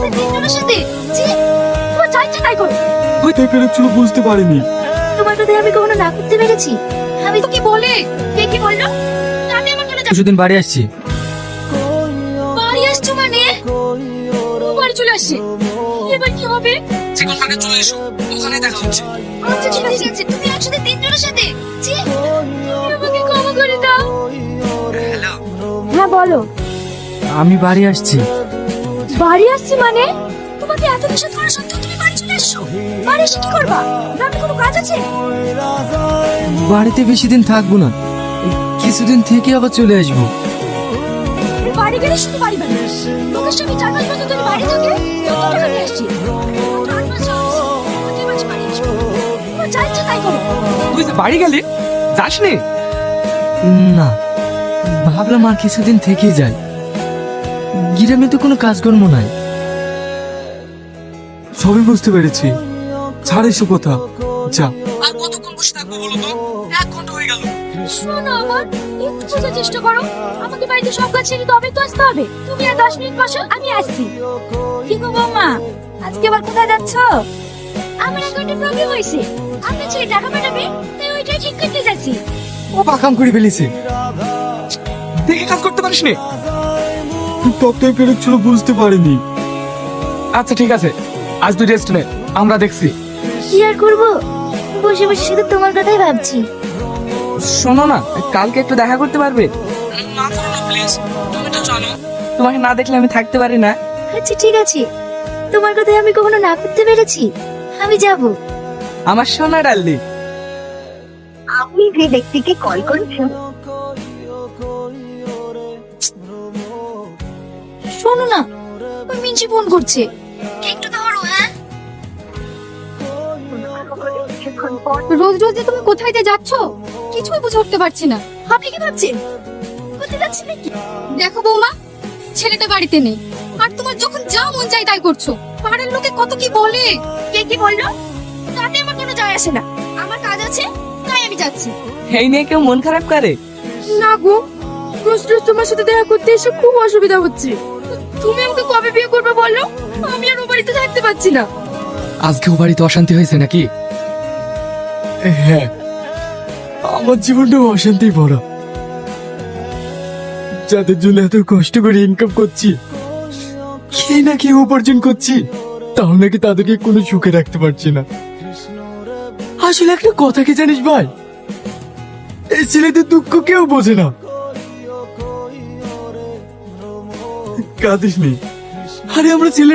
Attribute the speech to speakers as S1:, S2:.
S1: আমাদের তিনজনের সাথে জি তোমার যা ইচ্ছা তাই করো।
S2: হয়তো পেরেছিল বুঝতে পারিনি।
S1: তোমার কথায় আমি কখনো না করতে পেরেছি? আমি তো কি বলে কে কি বললো? আমি আমার চলে যাব।
S2: কিছুদিন বাড়ি আসছি।
S1: বাড়ি আসছো মানে? ও বাড়ি চলে আসছে, এবার কি হবে?
S2: চিকন পার্কে চলে এসো, ওখানে দেখা হচ্ছে।
S1: আচ্ছা ঠিক আছে, তুমি একসাথে তিনজনের সাথে জি তুমি আমাকে ক্ষমা করে দাও।
S2: হ্যালো,
S1: হ্যাঁ বলো।
S2: আমি বাড়ি আসছি।
S1: বাড়ি আসছি মানে? তোমাকে এত নিষেধ করা সত্ত্বেও তুমি বাড়ি চলে আসছো? বাড়ি এসে কি করবা? গ্রামে কোনো কাজ আছে?
S2: বাড়িতে বেশি দিন থাকবো না, কিছুদিন থেকে আবার চলে আসবো।
S1: তুমি বাড়ি গেলে শুধু বাড়ি বাড়ি। লোকের সঙ্গে 4-5 বছর ধরে বাড়ি থাকে, কত টাকা নিয়ে আসছি। মাত্র 8 মাস হয়েছে, প্রতি মাসে বাড়ি আসবো। তোমার যা ইচ্ছা তাই করো।
S2: তুই যে বাড়ি গেলি, যাসনি? না, ভাবলাম আর কিছুদিন থেকেই যাই। গ্রামে তো কোনো কাজকর্ম নাই। সবই বুঝতে পেরেছি, ছাড় এসব কথা, যা। আর কতক্ষণ বসে থাকবো বলো তো? 1 ঘন্টা হয়ে গেল।
S1: শোনো আমার, একটু বোঝার চেষ্টা করো। আমাকে বাড়িতে সব কাজ ছেড়ে তবে তো আসতে হবে। তুমি আর 10 মিনিট বসো, আমি আসছি। কি গো বৌমা, আজকে আবার কোথায় যাচ্ছ? আমার একটা প্রবলেম হয়েছে, আপনার ছেলে টাকা পাঠাবে, তাই ওইটাই ঠিক করতে যাচ্ছি।
S2: ও পাকাম করে ফেলেছে, দেখে কাজ করতে পারিস নি? তত্ত্বই পেরেছিল বুঝতে পারিনি। আচ্ছা ঠিক আছে, আজ তুই রেস্ট নে, আমরা দেখছি।
S1: কি আর করবো, বসে বসে শুধু তোমার কথাই ভাবছি।
S3: শোনো না, কালকে একটু দেখা করতে পারবে?
S2: না করো না প্লিজ, তুমি তো জানো।
S3: তোমাকে না দেখলে আমি থাকতে পারি না।
S1: আচ্ছা ঠিক আছে, তোমার কথায় আমি কখনো না করতে পেরেছি? আমি যাব।
S3: আমার সোনা ডাললি।
S1: আপনি যে ব্যক্তিকে কল করেছেন। শোনো না, ওই মিঞ্চি ফোন করছে, একটু ধরো। হ্যাঁ, রোজ রোজ যে তুমি কোথায় যে যাচ্ছ কিছুই বুঝে উঠতে পারছি না। আপনি কি ভাবছেন কোথায় যাচ্ছি নাকি? দেখো বৌমা, ছেলেটা বাড়িতে নেই, আর তোমার যখন যা মন চাই তাই করছো। পাড়ার লোকে কত কি বলে। কে কি বললো তাতে আমার কোনো যায় আসে না। আমার কাজ আছে, তাই আমি যাচ্ছি।
S3: এই নিয়ে কেউ মন খারাপ করে?
S1: না গো, রোজ রোজ তোমার সাথে দেখা করতে এসে খুব অসুবিধা হচ্ছে। তুমি আমাকে কবে বিয়ে করবে বলো? আমি আর ও বাড়িতে থাকতে পারছি না।
S2: আজকে ও বাড়িতে অশান্তি হয়েছে নাকি? হ্যাঁ, আমার জীবনটা অশান্তি ভরা। যাদের জন্য এত কষ্ট করে ইনকাম করছি, কে না কি উপার্জন করছি, তাও নাকি তাদেরকে কোনো সুখে রাখতে পারছি না। আসলে একটা কথা কি জানিস ভাই, এই ছেলেদের দুঃখ কেউ বোঝে না। কাঁদিস নি, আরে আমরা ছেলে